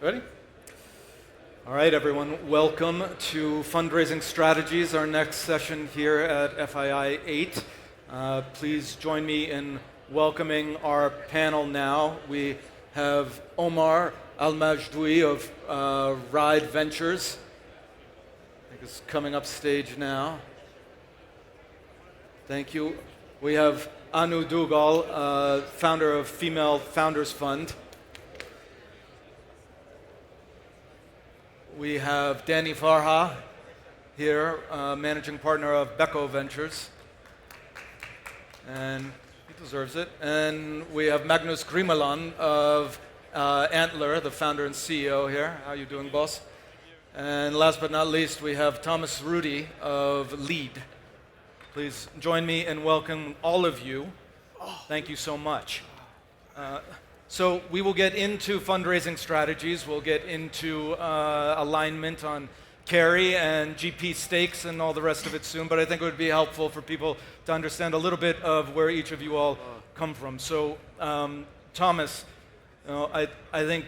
Ready? All right, everyone. Welcome to Fundraising Strategies, our next session here at FII 8. Please join me in welcoming our panel now. We have Omar AlMajdouie of Raed Ventures. I think is coming up stage now. Thank you. We have Duggal, founder of Female Founders Fund. We have Dany Farha here, managing partner of BECO Ventures. And he deserves it. And we have Magnus Grimeland of Antler, the founder and CEO here. How are you doing, boss? And last but not least, we have Rudy of Lead. Please join me in welcoming all of you. Thank you so much. So we will get into fundraising strategies. We'll get into alignment on carry and GP stakes and all the rest of it soon. But I think it would be helpful for people to understand a little bit of where each of you all come from. So Thomas, I think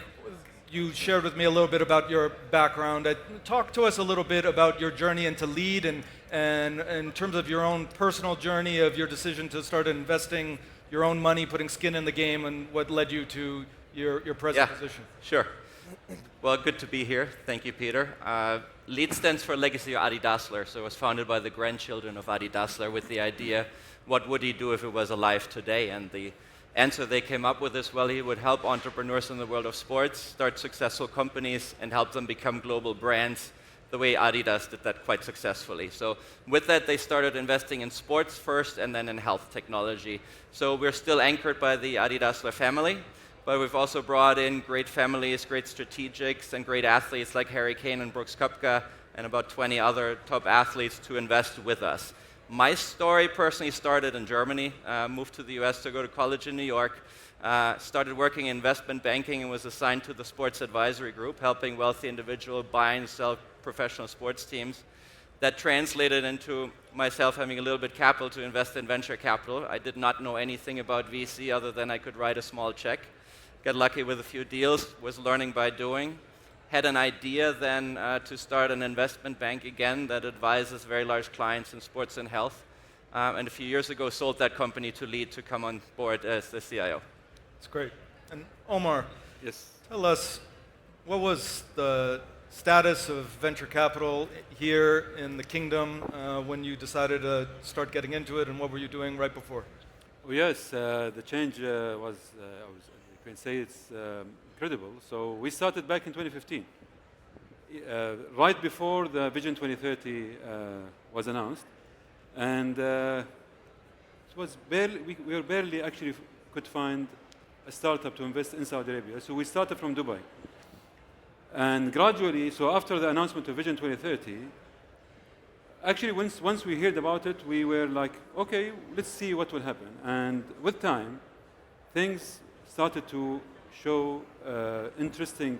you shared with me a little bit about your background. Talk to us a little bit about your journey into Lead and in terms of your own personal journey of your decision to start investing your own money, putting skin in the game, and what led you to your present position. Sure. Well, good to be here. Thank you, Peter. Lead stands for Legacy of Adi Dassler, so it was founded by the grandchildren of Adi Dassler with the idea, what would he do if he was alive today? And the answer they came up with is, well, he would help entrepreneurs in the world of sports, start successful companies, and help them become global brands, the way Adidas did that quite successfully. So with that, they started investing in sports first and then in health technology. So we're still anchored by the Adi Dassler family, but we've also brought in great families, great strategics, and great athletes like Harry Kane and Brooks Koepka, and about 20 other top athletes to invest with us. My story personally started in Germany, moved to the US to go to college in New York, started working in investment banking and was assigned to the sports advisory group, helping wealthy individuals buy and sell professional sports teams. That translated into myself having a little bit capital to invest in venture capital. I did not know anything about VC other than I could write a small check. Got lucky with a few deals, was learning by doing. Had an idea then to start an investment bank again that advises very large clients in sports and health. And a few years ago sold that company to Lead to come on board as the CIO. That's great. And Omar, Yes. tell us, what was the status of venture capital here in the kingdom when you decided to start getting into it, and what were you doing right before? Well, yes, the change was, you can say it's incredible. So we started back in 2015, right before the Vision 2030 was announced. And it was barely, we were barely actually could find a startup to invest in Saudi Arabia. So we started from Dubai. And gradually, so after the announcement of Vision 2030, actually once we heard about it, we were like, okay, let's see what will happen. And with time, things started to show interesting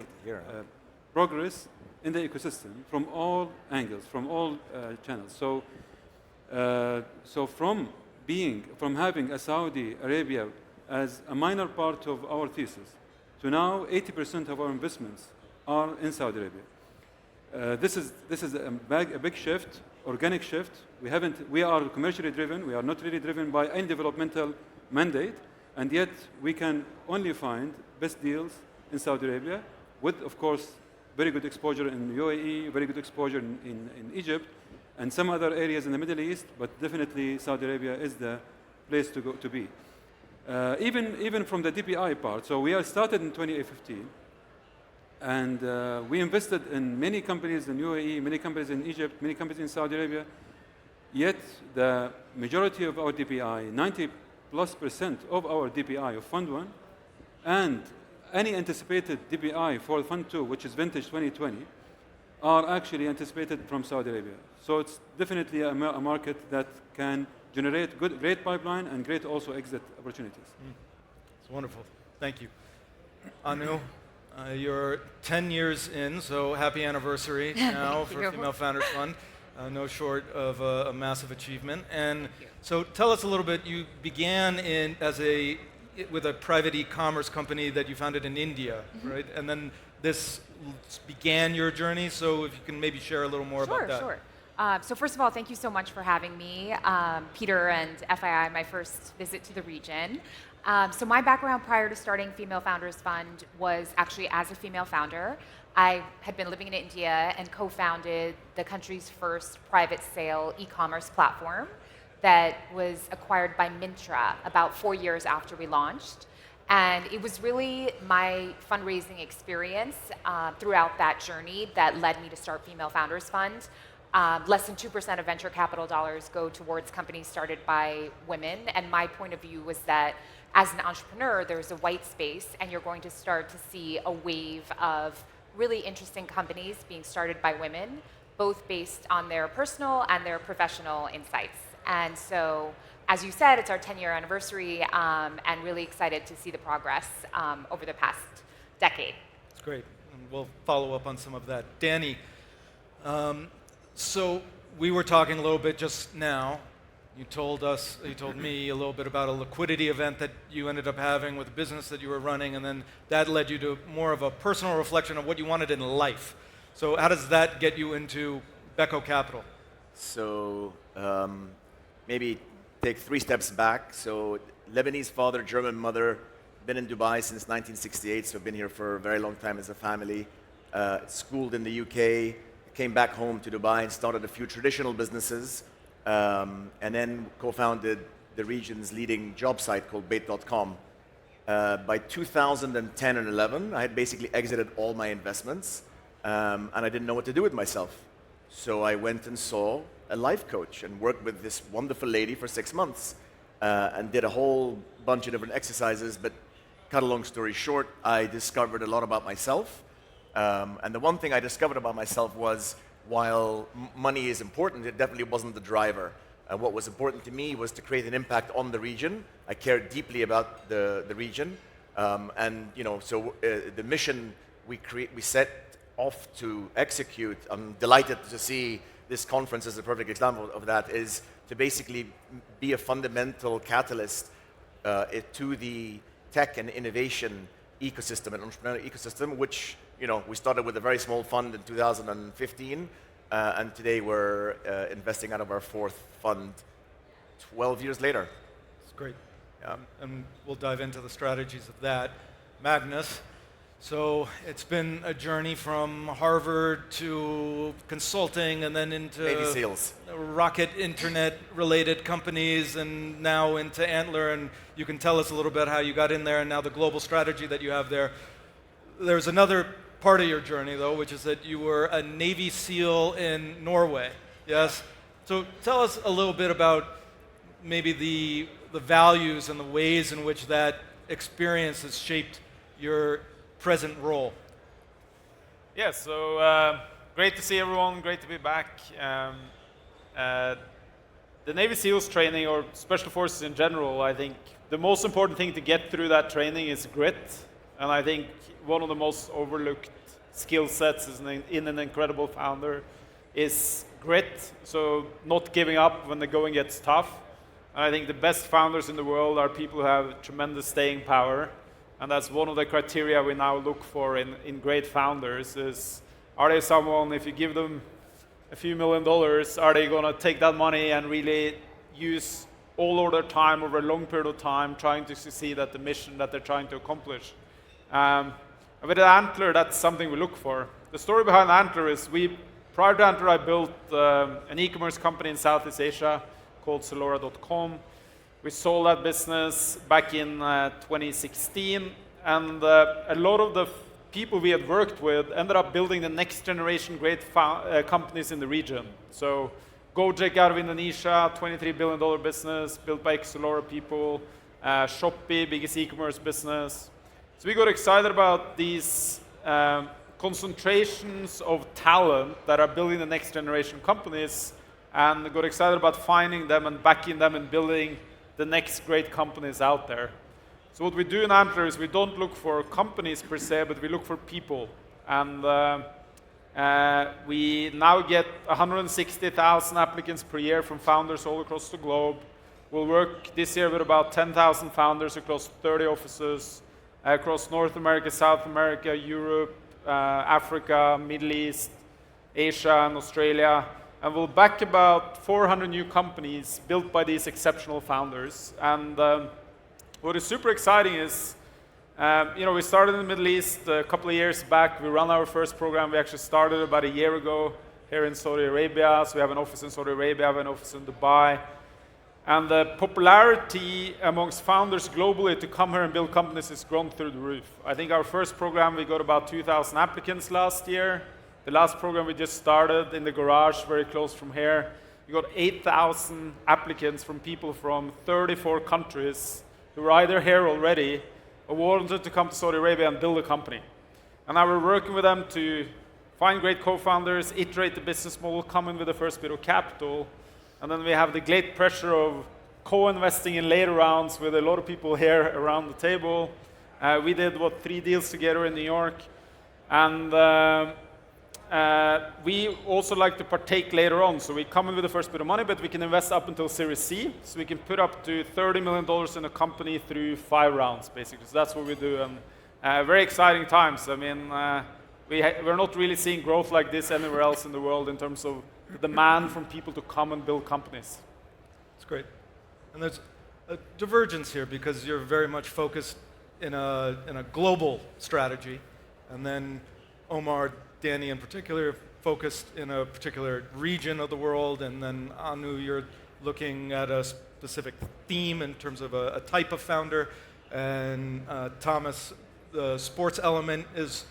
progress in the ecosystem from all angles, from all channels. So from having a Saudi Arabia as a minor part of our thesis, to now 80% of our investments are in Saudi Arabia. This is a big shift, organic shift. We are commercially driven. We are not really driven by any developmental mandate, and yet we can only find best deals in Saudi Arabia, with, of course, very good exposure in UAE, very good exposure in Egypt, and some other areas in the Middle East. But definitely Saudi Arabia is the place to go to be. Even from the DPI part. So we started in 2015. And we invested in many companies in UAE, many companies in Egypt, many companies in Saudi Arabia. Yet the majority of our DPI, 90+% of our DPI of Fund 1, and any anticipated DPI for Fund 2, which is vintage 2020, are actually anticipated from Saudi Arabia. So it's definitely a market that can generate great pipeline and great also exit opportunities. It's wonderful. Thank you. Anu? You're 10 years in, so happy anniversary now for Female Founders Fund. No short of a massive achievement. And so tell us a little bit, you began with a private e-commerce company that you founded in India, right? And then this began your journey. So if you can maybe share a little more about that. Sure. So first of all, thank you so much for having me, Peter and FII, my first visit to the region. So my background prior to starting Female Founders Fund was actually as a female founder. I had been living in India and co-founded the country's first private sale e-commerce platform that was acquired by Myntra about 4 years after we launched. And it was really my fundraising experience throughout that journey that led me to start Female Founders Fund. Less than 2% of venture capital dollars go towards companies started by women. And my point of view was that as an entrepreneur, there's a white space, and you're going to start to see a wave of really interesting companies being started by women, both based on their personal and their professional insights. And so, as you said, it's our 10-year anniversary, and really excited to see the progress over the past decade. That's great. And we'll follow up on some of that. Dany, so we were talking a little bit just now. You told me a little bit about a liquidity event that you ended up having with a business that you were running, and then that led you to more of a personal reflection of what you wanted in life. So how does that get you into BECO Capital? So maybe take 3 steps back. So Lebanese father, German mother, been in Dubai since 1968, so I've been here for a very long time as a family. Schooled in the UK, came back home to Dubai and started a few traditional businesses. And then co-founded the region's leading job site called Bait.com. By 2010 and 11, I had basically exited all my investments, and I didn't know what to do with myself. So I went and saw a life coach and worked with this wonderful lady for 6 months, and did a whole bunch of different exercises. But cut a long story short, I discovered a lot about myself. And the one thing I discovered about myself was, while money is important, it definitely wasn't the driver. What was important to me was to create an impact on the region. I cared deeply about the region, and so the mission we set off to execute. I'm delighted to see this conference as a perfect example of that. Is to basically be a fundamental catalyst to the tech and innovation ecosystem and entrepreneurial ecosystem, which we started with a very small fund in 2015, and today we're investing out of our 4th fund 12 years later. That's great. And we'll dive into the strategies of that. Magnus, so it's been a journey from Harvard to consulting, and then into Navy SEALs, rocket internet-related companies, and now into Antler. And you can tell us a little bit how you got in there, and now the global strategy that you have there. There's another part of your journey, though, which is that you were a Navy SEAL in Norway. Yes? So tell us a little bit about maybe the values and the ways in which that experience has shaped your present role. Yeah, so great to see everyone, great to be back. The Navy SEALs training, or Special Forces in general, I think the most important thing to get through that training is grit. And I think one of the most overlooked skill sets in an incredible founder is grit. So not giving up when the going gets tough. And I think the best founders in the world are people who have tremendous staying power. And that's one of the criteria we now look for in great founders is, are they someone, if you give them a few $1 million, are they going to take that money and really use all of their time over a long period of time trying to succeed at the mission that they're trying to accomplish? With Antler, that's something we look for. The story behind Antler is prior to Antler, I built an e-commerce company in Southeast Asia called Zalora.com. We sold that business back in 2016, and a lot of the people we had worked with ended up building the next generation great companies in the region. So Gojek out of Indonesia, $23 billion business, built by ex-Zalora people. Shopee, biggest e-commerce business. So we got excited about these concentrations of talent that are building the next generation companies, and got excited about finding them and backing them and building the next great companies out there. So what we do in Antler is we don't look for companies per se, but we look for people. And we now get 160,000 applicants per year from founders all across the globe. We'll work this year with about 10,000 founders across 30 offices, across North America, South America, Europe, Africa, Middle East, Asia, and Australia. And we'll back about 400 new companies built by these exceptional founders. And what is super exciting is, we started in the Middle East a couple of years back. We ran our first program. We actually started about a year ago here in Saudi Arabia. So we have an office in Saudi Arabia, we have an office in Dubai. And the popularity amongst founders globally to come here and build companies has grown through the roof. I think our first program, we got about 2,000 applicants last year. The last program we just started in the garage, very close from here, we got 8,000 applicants from people from 34 countries who were either here already or wanted to come to Saudi Arabia and build a company. And now we're working with them to find great co-founders, iterate the business model, come in with the first bit of capital, and then we have the great pressure of co-investing in later rounds with a lot of people here around the table. We did, 3 deals together in New York. And we also like to partake later on. So we come in with the first bit of money, but we can invest up until Series C. So we can put up to $30 million in a company through 5 rounds, basically. So that's what we do. And very exciting times. I mean, we're not really seeing growth like this anywhere else in the world in terms of the demand from people to come and build companies. That's great. And there's a divergence here because you're very much focused in a global strategy, and then Omar, Dany in particular, focused in a particular region of the world, and then Anu, you're looking at a specific theme in terms of a type of founder, and Thomas, the sports element is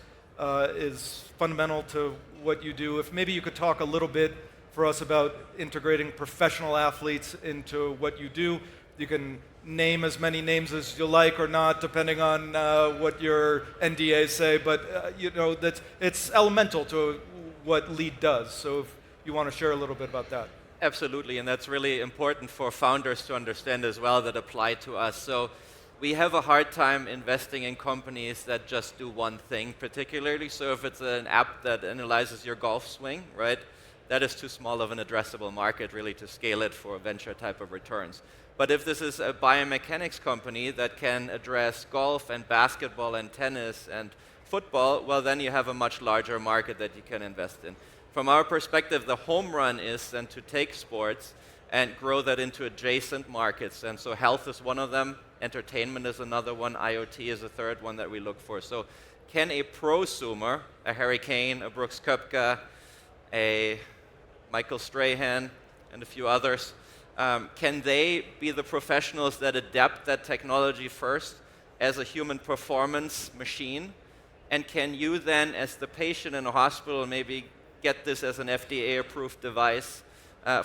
fundamental to what you do. If maybe you could talk a little bit for us about integrating professional athletes into what you do. You can name as many names as you like or not, depending on what your NDAs say, but that it's elemental to what Lead does. So if you want to share a little bit about that. Absolutely, and that's really important for founders to understand as well that apply to us. So we have a hard time investing in companies that just do one thing particularly. So if it's an app that analyzes your golf swing, right, that is too small of an addressable market really to scale it for venture type of returns. But if this is a biomechanics company that can address golf and basketball and tennis and football, well, then you have a much larger market that you can invest in. From our perspective, the home run is then to take sports and grow that into adjacent markets. And so health is one of them, entertainment is another one, IoT is a third one that we look for. So can a prosumer, a Harry Kane, a Brooks Koepka, a Michael Strahan, and a few others, can they be the professionals that adapt that technology first as a human performance machine? And can you then, as the patient in a hospital, maybe get this as an FDA-approved device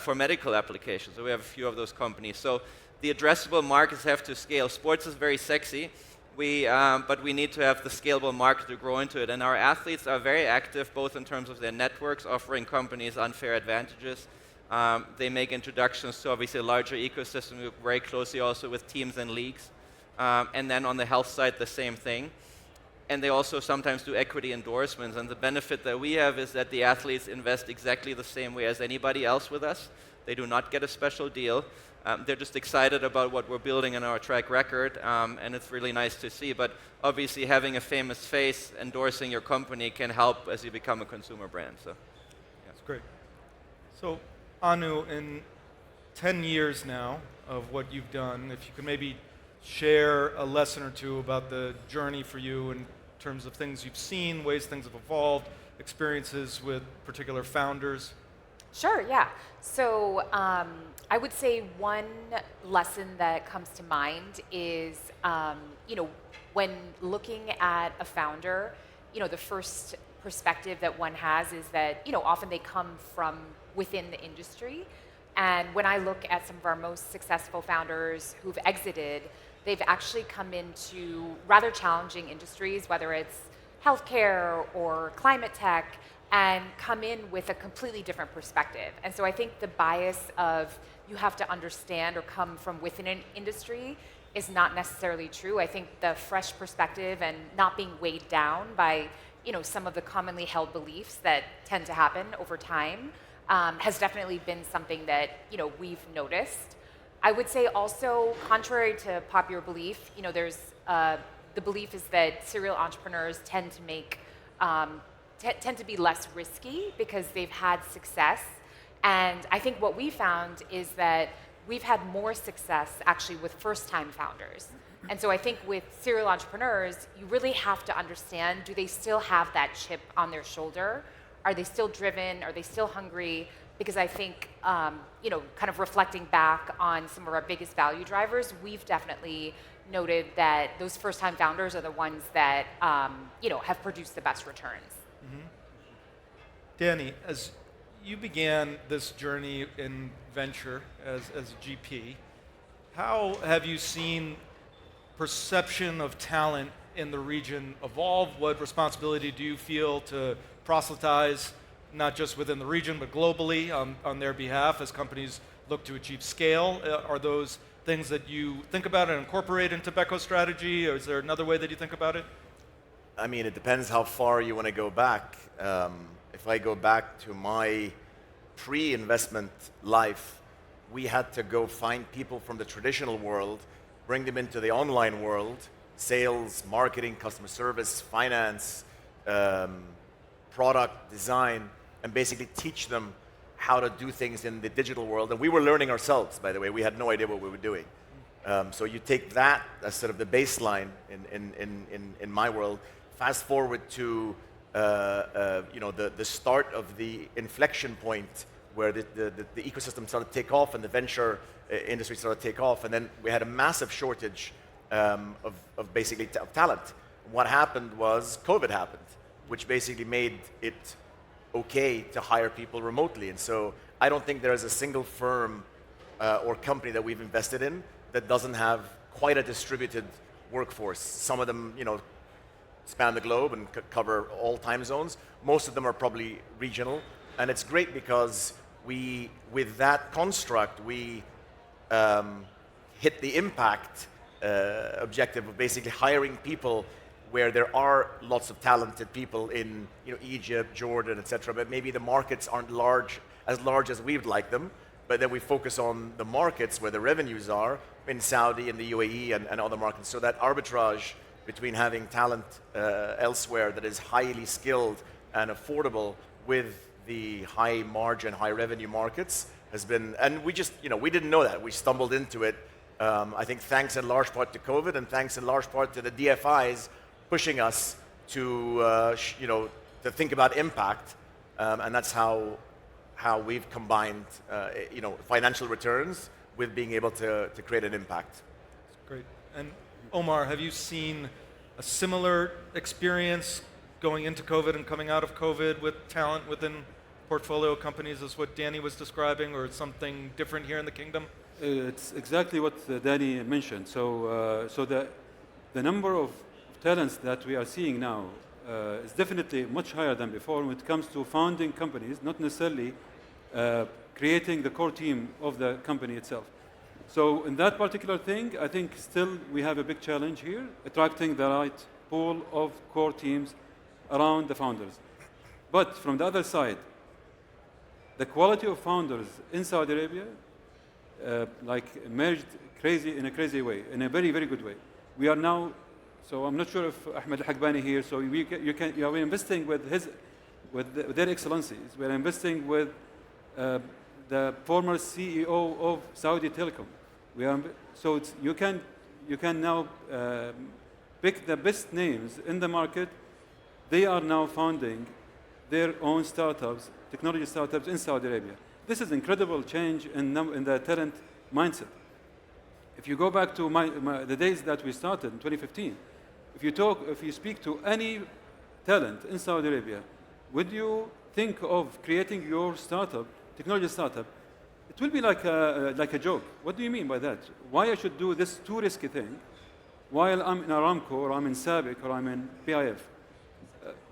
for medical applications? So we have a few of those companies. So the addressable markets have to scale. Sports is very sexy, but we need to have the scalable market to grow into it. And our athletes are very active, both in terms of their networks, offering companies unfair advantages. They make introductions to obviously a larger ecosystem. We work very closely also with teams and leagues. And then on the health side, the same thing. And they also sometimes do equity endorsements. And the benefit that we have is that the athletes invest exactly the same way as anybody else with us. They do not get a special deal. They're just excited about what we're building in our track record, and it's really nice to see. But obviously having a famous face endorsing your company can help as you become a consumer brand. So, yeah. That's great. So, Anu, in 10 years now of what you've done, if you could maybe share a lesson or two about the journey for you in terms of things you've seen, ways things have evolved, experiences with particular founders. Sure, yeah. So I would say one lesson that comes to mind is, when looking at a founder, the first perspective that one has is that, often they come from within the industry. And when I look at some of our most successful founders who've exited, they've actually come into rather challenging industries, whether it's healthcare or climate tech, and come in with a completely different perspective. And so I think the bias of you have to understand or come from within an industry is not necessarily true. I think the fresh perspective and not being weighed down by some of the commonly held beliefs that tend to happen over time has definitely been something that we've noticed. I would say also, contrary to popular belief, there's the belief is that serial entrepreneurs tend to make tend to be less risky because they've had success. And I think what we found is that we've had more success actually with first-time founders. And so I think with serial entrepreneurs, you really have to understand, do they still have that chip on their shoulder? Are they still driven? Are they still hungry? Because I think, you know, kind of reflecting back on some of our biggest value drivers, we've definitely noted that those first-time founders are the ones that, you know, have produced the best returns. Dany, as you began this journey in venture as a GP, how have you seen perception of talent in the region evolve? What responsibility do you feel to proselytize, not just within the region, but globally on their behalf as companies look to achieve scale? Are those things that you think about and incorporate into BECO strategy, or is there another way that you think about it? I mean, it depends how far you want to go back. If I go back to my pre-investment life, we had to go find people from the traditional world, bring them into the online world, sales, marketing, customer service, finance, product design, and basically teach them how to do things in the digital world. And we were learning ourselves, by the way. We had no idea what we were doing. So you take that as sort of the baseline in my world. Fast forward to you know, the start of the inflection point where the ecosystem started to take off and the venture industry started to take off, and then we had a massive shortage of basically of talent. What happened was COVID happened, which basically made it okay to hire people remotely. And so I don't think there is a single firm or company that we've invested in that doesn't have quite a distributed workforce. Some of them, you know, span the globe and cover all time zones. Most of them are probably regional. And it's great because we, with that construct, we hit the impact objective of basically hiring people where there are lots of talented people in, you know, Egypt, Jordan, etc. But maybe the markets aren't as large as we'd like them. But then we focus on the markets where the revenues are in Saudi and the UAE and other markets. So that arbitrage between having talent elsewhere that is highly skilled and affordable with the high margin, high revenue markets has been, and we just, you know, we didn't know that. We stumbled into it, I think thanks in large part to COVID and thanks in large part to the DFIs pushing us to, you know, to think about impact. And that's how we've combined, you know, financial returns with being able to create an impact. Great. And Omar, have you seen a similar experience going into COVID and coming out of COVID with talent within portfolio companies as what Dany was describing, or something different here in the kingdom? It's exactly what Dany mentioned. So, the number of talents that we are seeing now is definitely much higher than before when it comes to founding companies, not necessarily creating the core team of the company itself. So in that particular thing, I think still we have a big challenge here, attracting the right pool of core teams around the founders. But from the other side, the quality of founders in Saudi Arabia like emerged in a crazy way, in a very, very good way. We are now, so I'm not sure if Ahmed Al-Hakbani here, so you are investing with their excellencies. We're investing with the former CEO of Saudi Telecom. So you can now pick the best names in the market. They are now founding their own startups, technology startups in Saudi Arabia. This is incredible change in the talent mindset. If you go back to the days that we started in 2015, if you speak to any talent in Saudi Arabia, would you think of creating your startup, technology startup? It will be like a joke. What do you mean by that? Why I should do this too risky thing while I'm in Aramco or I'm in SABIC or I'm in PIF?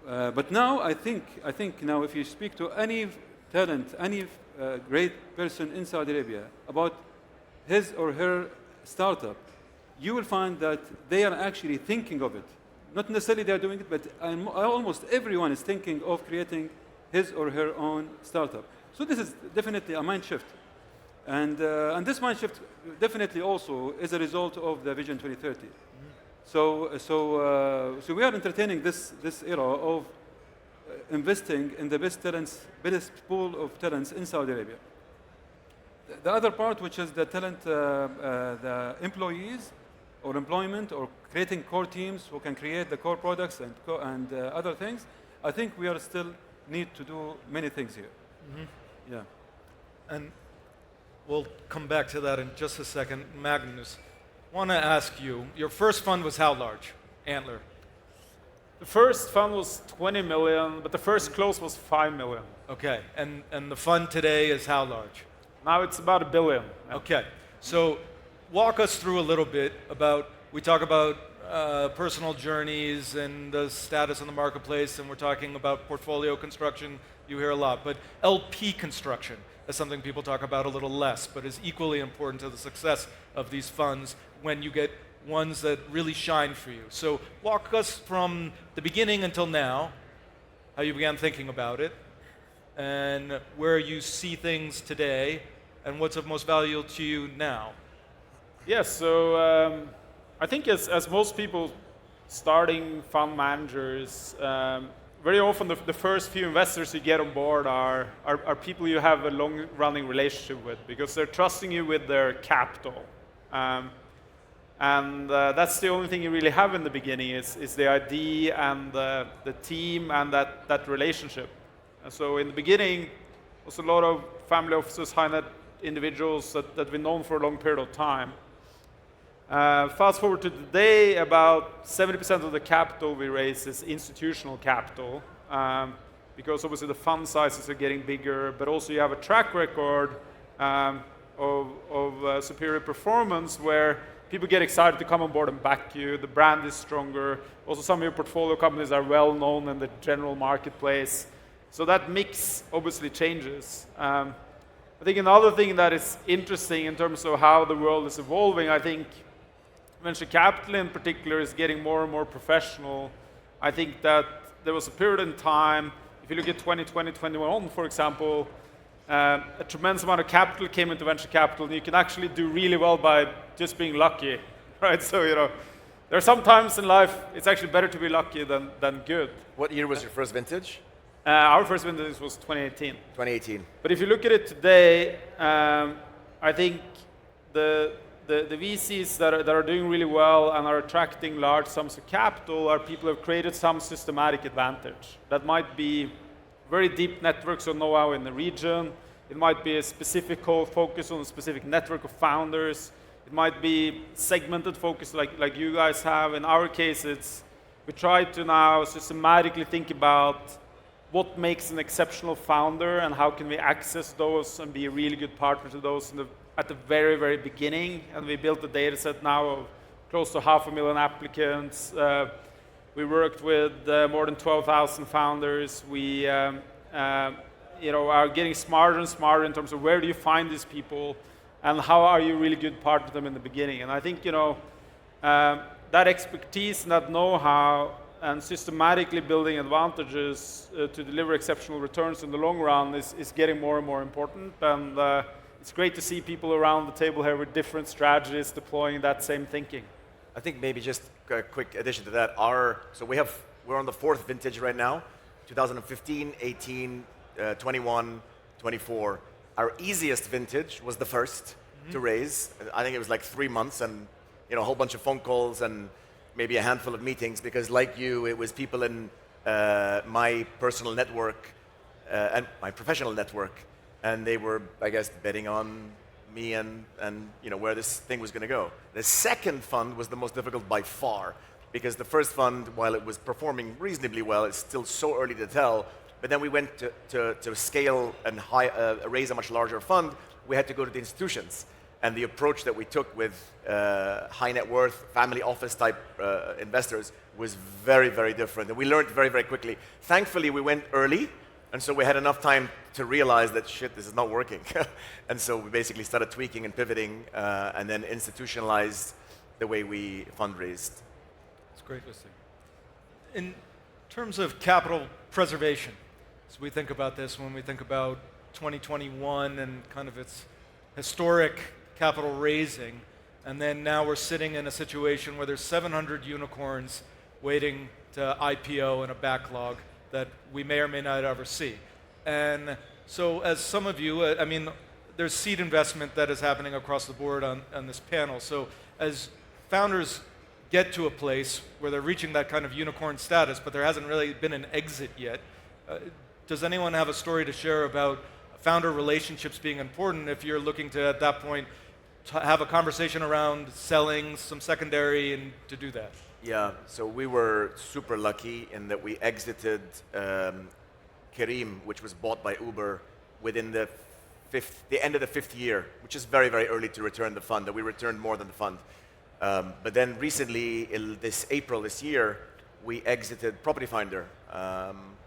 But now I think now if you speak to any talent, any great person in Saudi Arabia about his or her startup, you will find that they are actually thinking of it. Not necessarily they are doing it, but almost everyone is thinking of creating his or her own startup. So this is definitely a mind shift. And this mind shift definitely also is a result of the Vision 2030. So we are entertaining this era of investing in the best pool of talents in Saudi Arabia. The other part, which is the talent, the employees or employment or creating core teams who can create the core products and other things, I think we are still need to do many things here. Yeah. And we'll come back to that in just a second. Magnus, I want to ask you, your first fund was how large? Antler. The first fund was 20 million, but the first close was 5 million. Okay, and the fund today is how large? Now it's about $1 billion. Okay, so walk us through a little bit about, we talk about personal journeys and the status in the marketplace, and we're talking about portfolio construction, you hear a lot, but LP construction is something people talk about a little less, but is equally important to the success of these funds when you get ones that really shine for you. So walk us from the beginning until now, how you began thinking about it, and where you see things today, and what's of most value to you now. Yes, so I think as most people starting fund managers, very often the first few investors you get on board are people you have a long-running relationship with because they're trusting you with their capital. And that's the only thing you really have in the beginning is the ID and the team and that relationship. And so in the beginning, was a lot of family offices, high net individuals that we've known for a long period of time. Fast forward to today, about 70% of the capital we raise is institutional capital, because obviously the fund sizes are getting bigger, but also you have a track record of superior performance where people get excited to come on board and back you. The brand is stronger. Also, some of your portfolio companies are well known in the general marketplace. So that mix obviously changes. I think another thing that is interesting in terms of how the world is evolving, I think venture capital in particular is getting more and more professional. I think that there was a period in time, if you look at 2020, 2021, for example, a tremendous amount of capital came into venture capital, and you can actually do really well by just being lucky, right? So, there are some times in life it's actually better to be lucky than good. What year was your first vintage? Our first vintage was 2018. 2018. But if you look at it today, I think the VCs that are doing really well and are attracting large sums of capital are people who have created some systematic advantage. That might be very deep networks of know-how in the region. It might be a specific focus on a specific network of founders. It might be segmented focus like you guys have. In our case, we try to now systematically think about what makes an exceptional founder and how can we access those and be a really good partner to those at the very, very beginning. And we built a data set now of close to 500,000 applicants. We worked with more than 12,000 founders. We are getting smarter and smarter in terms of where do you find these people and how are you really good partner to them in the beginning. And I think that expertise and that know-how and systematically building advantages to deliver exceptional returns in the long run is getting more and more important. And it's great to see people around the table here with different strategies deploying that same thinking. I think maybe just a quick addition to that. We're on the fourth vintage right now, 2015, 18, 21, 24. Our easiest vintage was the first to raise. I think it was like 3 months and a whole bunch of phone calls and maybe a handful of meetings because like you, it was people in my personal network and my professional network, and they were, I guess, betting on me and where this thing was going to go. The second fund was the most difficult by far because the first fund, while it was performing reasonably well, it's still so early to tell. But then we went to scale and raise a much larger fund. We had to go to the institutions. And the approach that we took with high net worth, family office type investors was very, very different. And we learned very, very quickly. Thankfully, we went early. And so we had enough time to realize that, shit, this is not working. And so we basically started tweaking and pivoting and then institutionalized the way we fundraised. It's great listening. In terms of capital preservation, as we think about this, when we think about 2021 and kind of its historic capital raising, and then now we're sitting in a situation where there's 700 unicorns waiting to IPO in a backlog. that we may or may not ever see. And so as some of you, I mean, there's seed investment that is happening across the board on this panel. So as founders get to a place where they're reaching that kind of unicorn status, but there hasn't really been an exit yet, does anyone have a story to share about founder relationships being important if you're looking to, at that point, to have a conversation around selling some secondary and to do that? Yeah, so we were super lucky in that we exited Careem, which was bought by Uber, within the end of the 5th year, which is very, very early to return the fund, that we returned more than the fund. But then recently, this April this year, we exited Property Finder,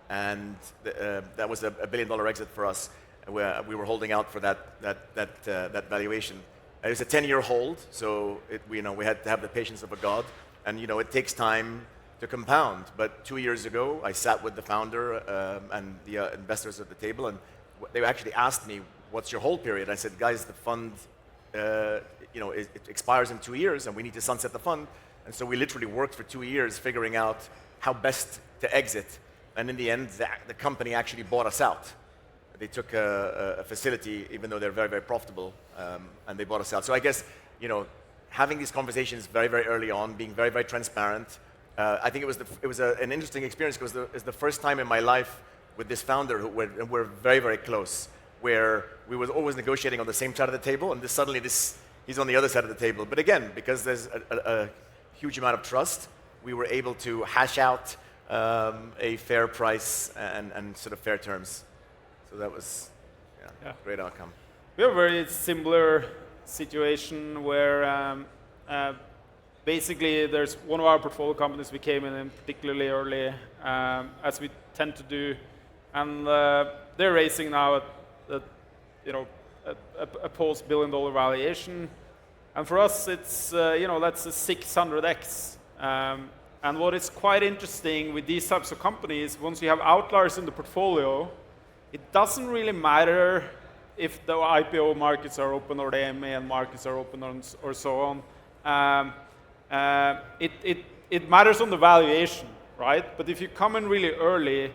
and that was a $1 billion exit for us. We were holding out for that valuation. It was a 10-year hold, so we had to have the patience of a god, and it takes time to compound. But 2 years ago, I sat with the founder and the investors at the table, and they actually asked me, "What's your hold period?" I said, "Guys, the fund, it expires in 2 years, and we need to sunset the fund." And so we literally worked for 2 years figuring out how best to exit. And in the end, the company actually bought us out. They took a facility, even though they're very, very profitable, and they bought us out. So I guess, having these conversations very, very early on, being very, very transparent, I think it was an interesting experience because it's the first time in my life with this founder and we're very, very close, where we were always negotiating on the same side of the table, and suddenly he's on the other side of the table. But again, because there's a huge amount of trust, we were able to hash out a fair price and sort of fair terms. So that was a great outcome. We have a very similar situation where basically there's one of our portfolio companies we came in particularly early, as we tend to do, and they're raising now at a post-$1 billion valuation, and for us it's that's a 600x. And what is quite interesting with these types of companies, once you have outliers in the portfolio, it doesn't really matter if the IPO markets are open or the M&A markets are open or so on. It matters on the valuation, right? But if you come in really early,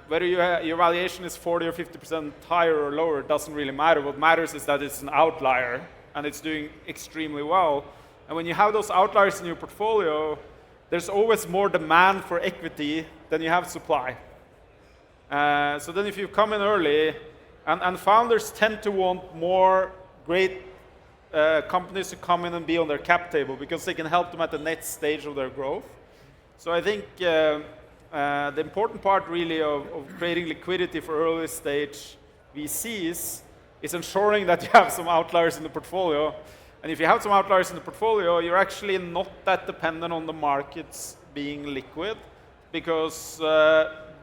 whether your valuation is 40 or 50% higher or lower, it doesn't really matter. What matters is that it's an outlier and it's doing extremely well. And when you have those outliers in your portfolio, there's always more demand for equity than you have supply. So then if you come in early, and founders tend to want more great companies to come in and be on their cap table because they can help them at the next stage of their growth. So I think the important part really of creating liquidity for early stage VCs is ensuring that you have some outliers in the portfolio. And if you have some outliers in the portfolio, you're actually not that dependent on the markets being liquid because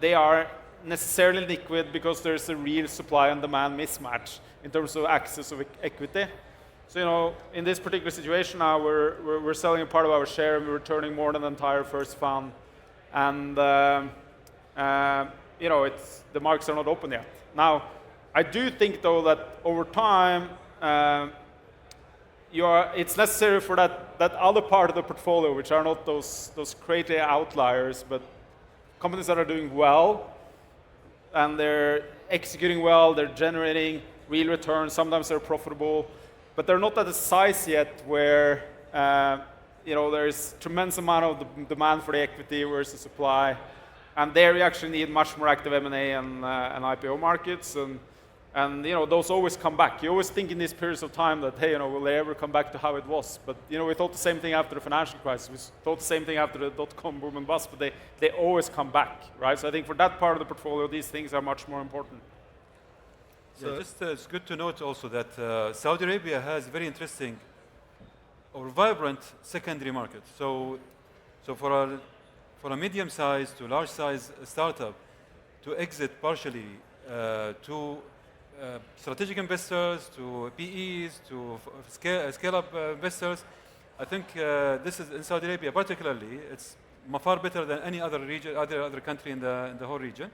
they are necessarily liquid because there's a real supply and demand mismatch in terms of access of equity. So in this particular situation now, we're selling a part of our share and we're returning more than the entire first fund, and the markets are not open yet. Now, I do think though that over time, it's necessary for that other part of the portfolio, which are not those crazy outliers, but companies that are doing well, and they're executing well, they're generating real returns, sometimes they're profitable, but they're not at a size yet where there's tremendous amount of demand for the equity versus supply, and there you actually need much more active M&A and IPO markets, and those always come back. You always think in these periods of time that, hey, will they ever come back to how it was? But we thought the same thing after the financial crisis. We thought the same thing after the dot-com boom and bust, but they always come back, right? So I think for that part of the portfolio, these things are much more important. So it's good to note also that Saudi Arabia has very interesting or vibrant secondary market. So for a medium-sized to large-sized startup to exit partially to strategic investors, to PEs, to scale-up investors, I think this is in Saudi Arabia particularly. It's far better than any other region, other country in the whole region.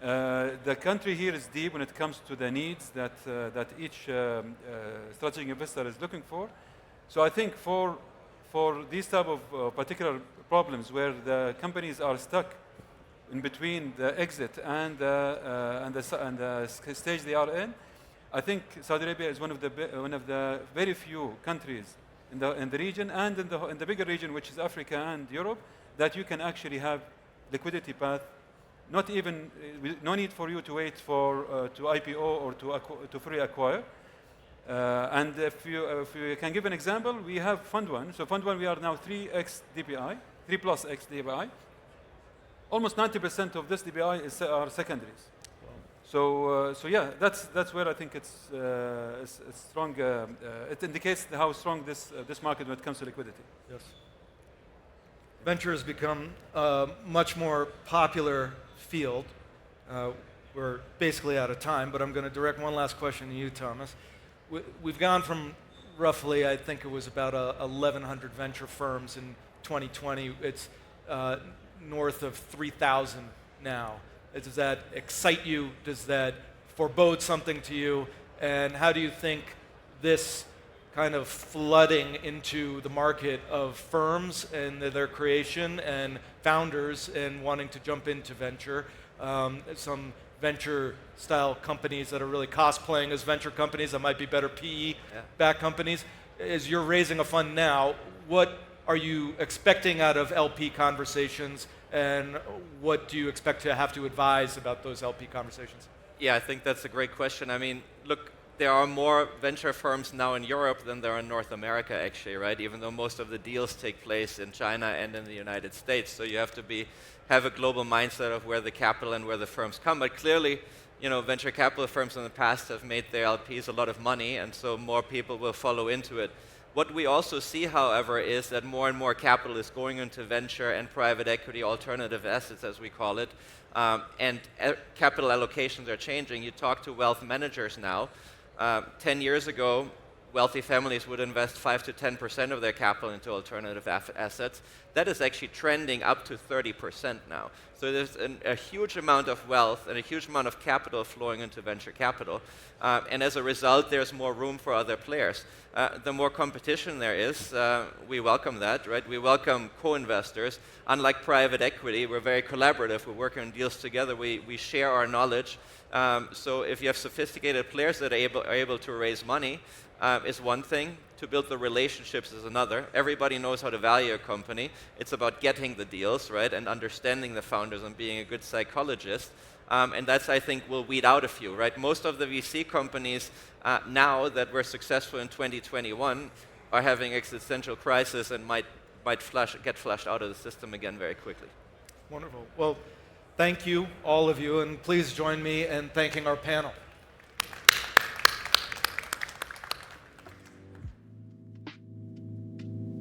The country here is deep when it comes to the needs that each strategic investor is looking for. So I think for these type of particular problems where the companies are stuck in between the exit and the stage they are in, I think Saudi Arabia is one of the very few countries in the region and in the bigger region, which is Africa and Europe, that you can actually have liquidity path. Not even no need for you to wait for to IPO or to free acquire. And if you can give an example, we have Fund 1. So Fund 1, we are now 3x DPI, 3 plus X DPI. Almost 90% of this DPI are secondaries. Wow. So yeah, that's where I think it's strong. It indicates how strong this market when it comes to liquidity. Yes. Venture has become a much more popular field. We're basically out of time, but I'm going to direct one last question to you, Thomas. We've gone from roughly, I think it was about 1,100 venture firms in 2020. It's north of 3,000 now. Does that excite you? Does that forebode something to you? And how do you think this kind of flooding into the market of firms and their creation and founders and wanting to jump into venture, some venture-style companies that are really cosplaying as venture companies that might be better PE-backed companies. As you're raising a fund now, what are you expecting out of LP conversations, and what do you expect to have to advise about those LP conversations? Yeah, I think that's a great question. I mean, look, there are more venture firms now in Europe than there are in North America, actually, right? Even though most of the deals take place in China and in the United States. So you have to have a global mindset of where the capital and where the firms come. But clearly, you know, venture capital firms in the past have made their LPs a lot of money, and so more people will follow into it. What we also see, however, is that more and more capital is going into venture and private equity, alternative assets, as we call it, and capital allocations are changing. You talk to wealth managers now. 10 years ago, wealthy families would invest 5 to 10% of their capital into alternative assets. That is actually trending up to 30% now. So there's a huge amount of wealth and a huge amount of capital flowing into venture capital. And as a result, there's more room for other players. The more competition there is, we welcome that, right? We welcome co-investors. Unlike private equity, we're very collaborative. We're working on deals together. We share our knowledge. So if you have sophisticated players that are able to raise money, is one thing. To build the relationships is another. Everybody knows how to value a company. It's about getting the deals, right, and understanding the founders and being a good psychologist. And that's, I think, will weed out a few, right? Most of the VC companies now that were successful in 2021 are having existential crisis and might get flushed out of the system again very quickly. Wonderful. Well, thank you, all of you, and please join me in thanking our panel.